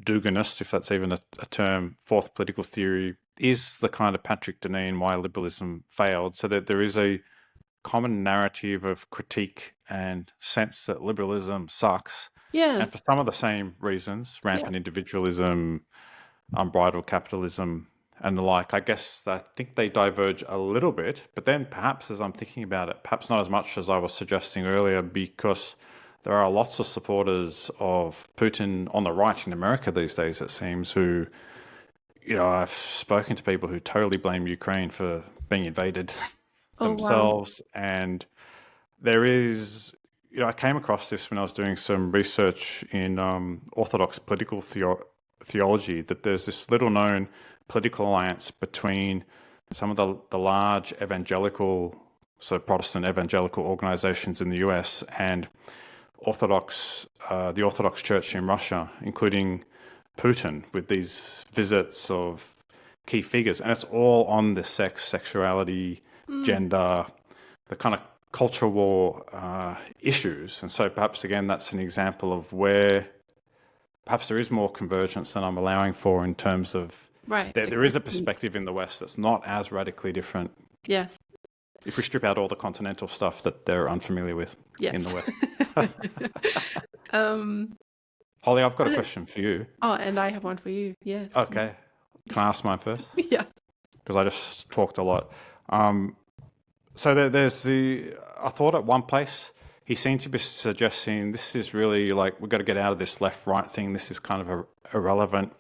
Duginist, if that's even a term, fourth political theory, is the kind of Patrick Deneen why liberalism failed. So that there is a common narrative of critique and sense that liberalism sucks. Yeah, And for some of the same reasons, yeah. rampant individualism, unbridled capitalism, and the like, I guess I think they diverge a little bit. But then perhaps as I'm thinking about it, perhaps not as much as I was suggesting earlier, because there are lots of supporters of Putin on the right in America these days, it seems, who, I've spoken to people who totally blame Ukraine for being invaded Oh, wow. themselves. And there is, I came across this when I was doing some research in Orthodox political theology, that there's this little known political alliance between some of the large evangelical, so Protestant evangelical organizations in the US and the Orthodox Church in Russia, including Putin, with these visits of key figures. And it's all on the sex, sexuality, Mm. gender, the kind of culture war issues. And so perhaps, again, that's an example of where perhaps there is more convergence than I'm allowing for, in terms of Right. The there is a critique. perspective in the West that's not as radically different Yes. if we strip out all the continental stuff that they're unfamiliar with in the Yes. West. um, Holly, I've got I a don't, question for you. oh, and I have one for you. Yes. Okay. Can I ask mine first? Yeah. Because I just talked a lot. Um, so there's I thought at one place he seemed to be suggesting this is really like, we've got to get out of this left right thing. This is kind of irrelevant.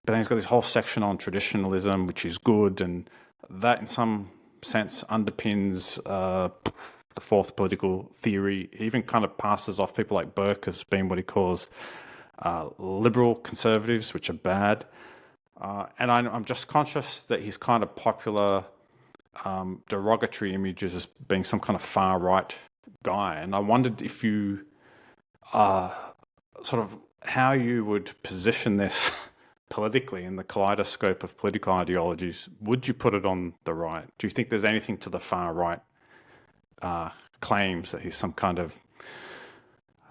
But then he's got this whole section on traditionalism, which is good. And that in some sense underpins the fourth political theory. He even kind of passes off people like Burke as being what he calls liberal conservatives, which are bad. And I'm just conscious that he's kind of popular derogatory images as being some kind of far right guy. And I wondered if you sort of how you would position this politically in the kaleidoscope of political ideologies. Would you put it on the right? Do you think there's anything to the far right claims that he's some kind of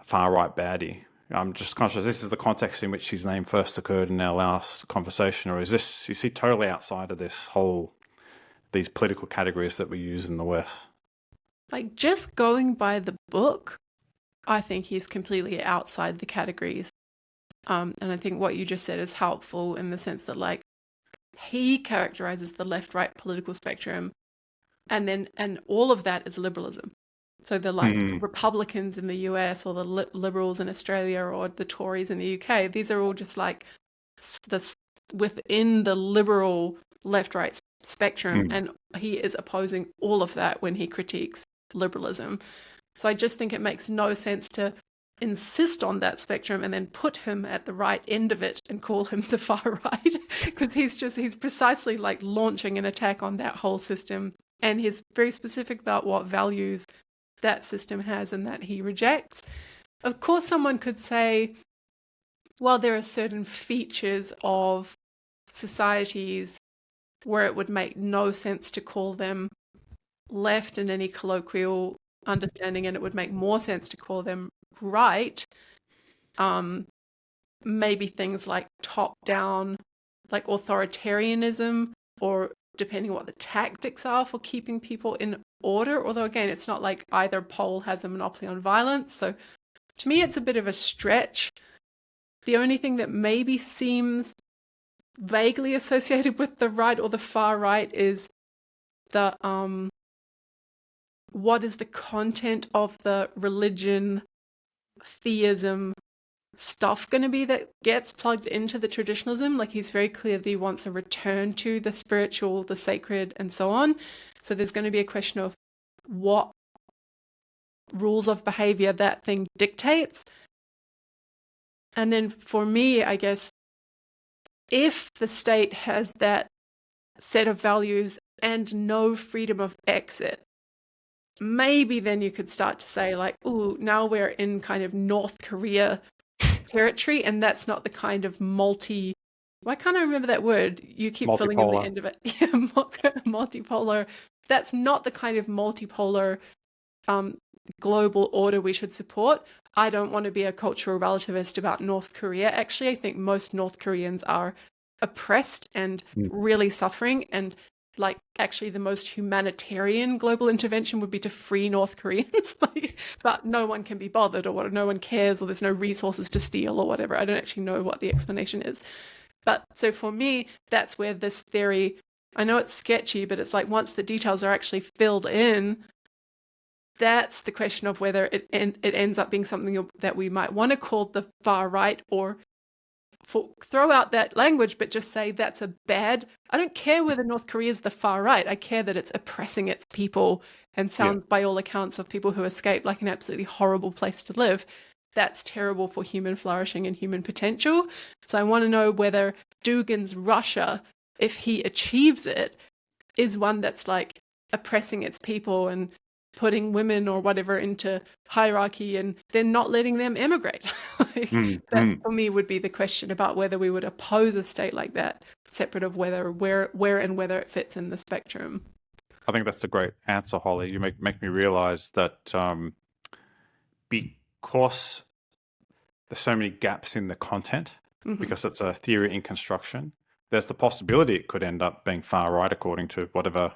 far right baddie? I'm just conscious this is the context in which his name first occurred in our last conversation, or is he totally outside of these political categories that we use in the West? Like, just going by the book, I think he's completely outside the categories. And I think what you just said is helpful in the sense that, like, he characterizes the left-right political spectrum, and all of that is liberalism. So the like Republicans in the US, or the liberals in Australia, or the Tories in the UK, these are all just like within the liberal left-right spectrum, and he is opposing all of that when he critiques liberalism. So I just think it makes no sense to insist on that spectrum and then put him at the right end of it and call him the far right, because he's precisely like launching an attack on that whole system, and he's very specific about what values that system has and that he rejects. Of course, someone could say, well, there are certain features of societies where it would make no sense to call them left in any colloquial understanding, and it would make more sense to call them right. Maybe things like top-down, like authoritarianism, or depending on what the tactics are for keeping people in order. Although, again, it's not like either pole has a monopoly on violence. So to me, it's a bit of a stretch. The only thing that maybe seems vaguely associated with the right or the far right is the what is the content of the religion, theism stuff going to be that gets plugged into the traditionalism. Like, he's very clear that he wants a return to the spiritual, the sacred, and so on. So there's going to be a question of what rules of behavior that thing dictates. And then for me, I guess, if the state has that set of values and no freedom of exit, maybe then you could start to say, like, ooh, now we're in kind of North Korea territory, and that's not the kind of why can't I remember that word? You keep filling in the Multipolar. end of it. Multipolar. That's not the kind of multipolar global order we should support. I don't want to be a cultural relativist about North Korea. Actually, I think most North Koreans are oppressed and really suffering, and like actually the most humanitarian global intervention would be to free North Koreans. But no one can be bothered, or no one cares, or there's no resources to steal or whatever. I don't actually know what the explanation is. But so for me, that's where this theory, I know it's sketchy, but it's like once the details are actually filled in, that's the question of whether it ends up being something that we might want to call the far right, or throw out that language, but just say that's a bad. I don't care whether North Korea is the far right. I care that it's oppressing its people and sounds, by all accounts, of people who escape like an absolutely horrible place to live. That's terrible for human flourishing and human potential. So I want to know whether Dugin's Russia, if he achieves it, is one that's like oppressing its people and putting women or whatever into hierarchy and then not letting them emigrate. That for me would be the question about whether we would oppose a state like that, separate of whether where and whether it fits in the spectrum. I think that's a great answer, Holly. You make me realize that because there's so many gaps in the content, because it's a theory in construction, there's the possibility it could end up being far right according to whatever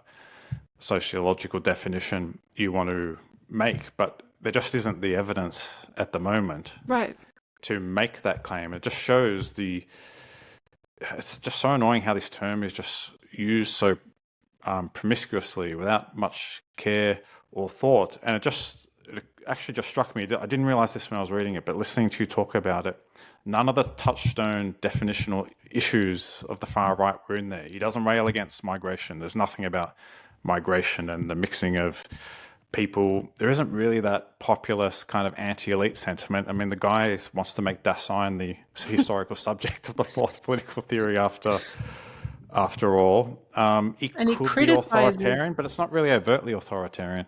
sociological definition you want to make, but there just isn't the evidence at the moment to make that claim. It just shows it's just so annoying how this term is just used so promiscuously without much care or thought. And it actually just struck me. I didn't realize this when I was reading it, but listening to you talk about it, none of the touchstone definitional issues of the far right were in there. He doesn't rail against migration. There's nothing about migration and the mixing of people. There isn't really that populist kind of anti-elite sentiment. I mean, the guy wants to make Dasein the historical subject of the fourth political theory after all. It could be authoritarian, but it's not really overtly authoritarian.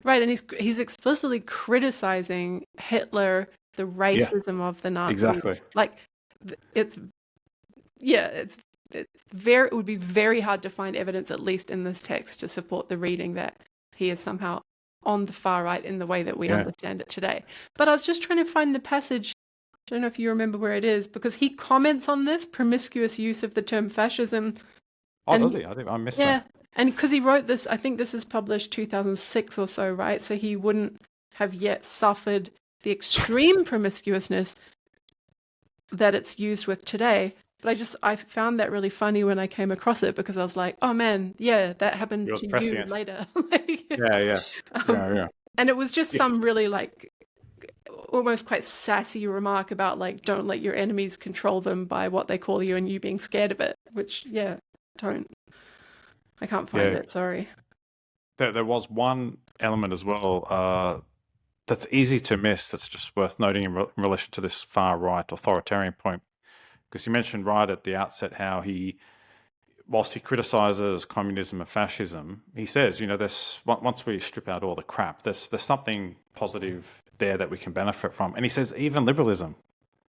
Right, and he's explicitly criticizing Hitler, the racism of the Nazis. Exactly. Like, it would be very hard to find evidence, at least in this text, to support the reading that he is somehow on the far right in the way that we understand it today. But I was just trying to find the passage. I don't know if you remember where it is, because he comments on this promiscuous use of the term fascism. Does he? I missed that. And because he wrote this, I think this is published 2006 or so, right? So he wouldn't have yet suffered the extreme promiscuousness that it's used with today. But I found that really funny when I came across it, because I was like, oh man, that happened to you later. And it was just some really like almost quite sassy remark about like, don't let your enemies control them by what they call you and you being scared of it, which I can't find it, sorry. There was one element as well that's easy to miss, that's just worth noting in relation to this far right authoritarian point. Because you mentioned right at the outset how whilst he criticizes communism and fascism, he says, once we strip out all the crap, there's something positive there that we can benefit from. And he says even liberalism,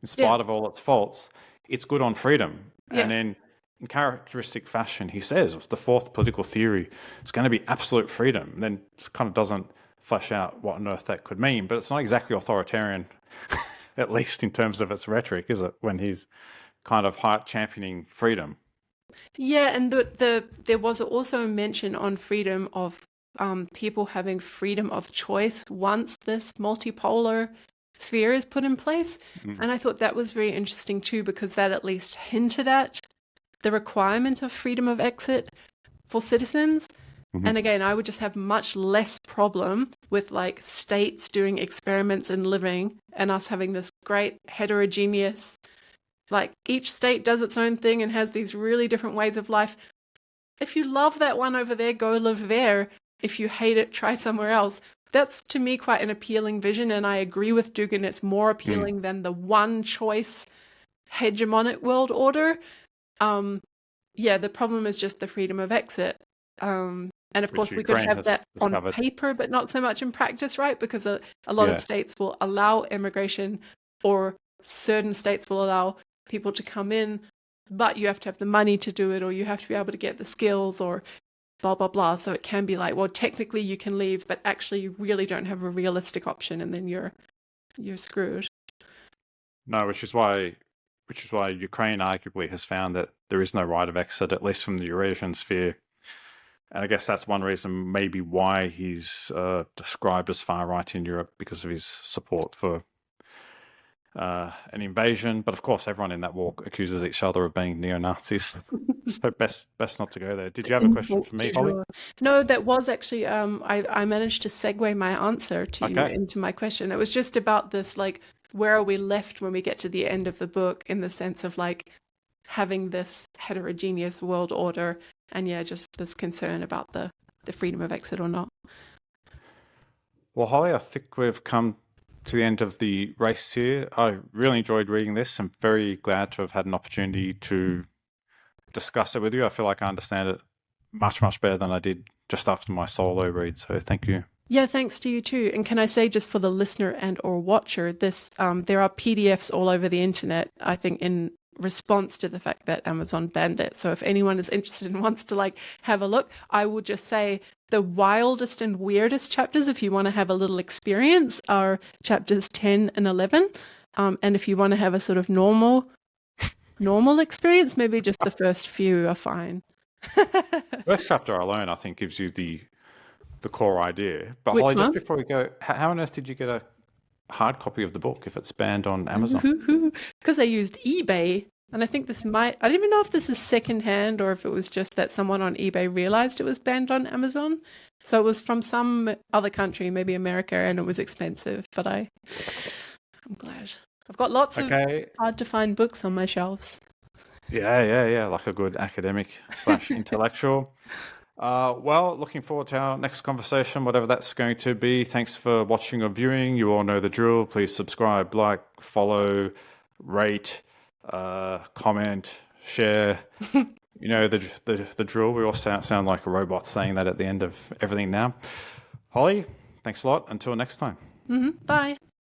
in spite of all its faults, it's good on freedom. And then in characteristic fashion, he says the fourth political theory is going to be absolute freedom. And then it kind of doesn't flesh out what on earth that could mean, but it's not exactly authoritarian, at least in terms of its rhetoric, is it, when he's kind of championing freedom? Yeah, and there was also a mention on freedom of people having freedom of choice once this multipolar sphere is put in place. And I thought that was very interesting too, because that at least hinted at the requirement of freedom of exit for citizens. And again, I would just have much less problem with like states doing experiments in living and us having this great heterogeneous, like each state does its own thing and has these really different ways of life. If you love that one over there, go live there. If you hate it, try somewhere else. That's to me quite an appealing vision. And I agree with Dugin, it's more appealing than the one choice hegemonic world order. The problem is just the freedom of exit. And of course, we could have that on paper, but not so much in practice, right? Because a lot of states will allow immigration, or certain states will allow people to come in, but you have to have the money to do it, or you have to be able to get the skills, or blah, blah, blah. So it can be like, well, technically you can leave, but actually you really don't have a realistic option, and then you're screwed. No, which is why Ukraine arguably has found that there is no right of exit, at least from the Eurasian sphere. And I guess that's one reason maybe why he's described as far right in Europe, because of his support for an invasion. But of course, everyone in that war accuses each other of being neo-Nazis. So best not to go there. Did you have a question for me, Holly? No, that was actually I managed to segue my answer to you into my question. It was just about this, like, where are we left when we get to the end of the book, in the sense of like having this heterogeneous world order, and just this concern about the freedom of exit or not. Well, Holly, I think we've come to the end of the race here. I really enjoyed reading this. I'm very glad to have had an opportunity to discuss it with you. I feel like I understand it much, much better than I did just after my solo read. So thank you. Yeah, thanks to you too. And can I say, just for the listener and or watcher, this there are PDFs all over the internet, I think, in response to the fact that Amazon banned it. So if anyone is interested and wants to like have a look, I would just say the wildest and weirdest chapters, if you want to have a little experience, are chapters 10 and 11. And if you want to have a sort of normal experience, maybe just the first few are fine. First chapter alone, I think, gives you the core idea. But Which Holly, just one? before we go, how on earth did you get a hard copy of the book if it's banned on Amazon? Because I used eBay, and I think I don't even know if this is secondhand or if it was just that someone on eBay realized it was banned on Amazon. So it was from some other country, maybe America, and it was expensive. But I'm glad. I've got lots of hard to find books on my shelves. Yeah, like a good academic / intellectual. Well, looking forward to our next conversation, whatever that's going to be. Thanks for watching or viewing. You all know the drill. Please subscribe, like, follow, rate, comment, share. You know the drill. We all sound like a robot saying that at the end of everything now. Holly, thanks a lot. Until next time. Bye.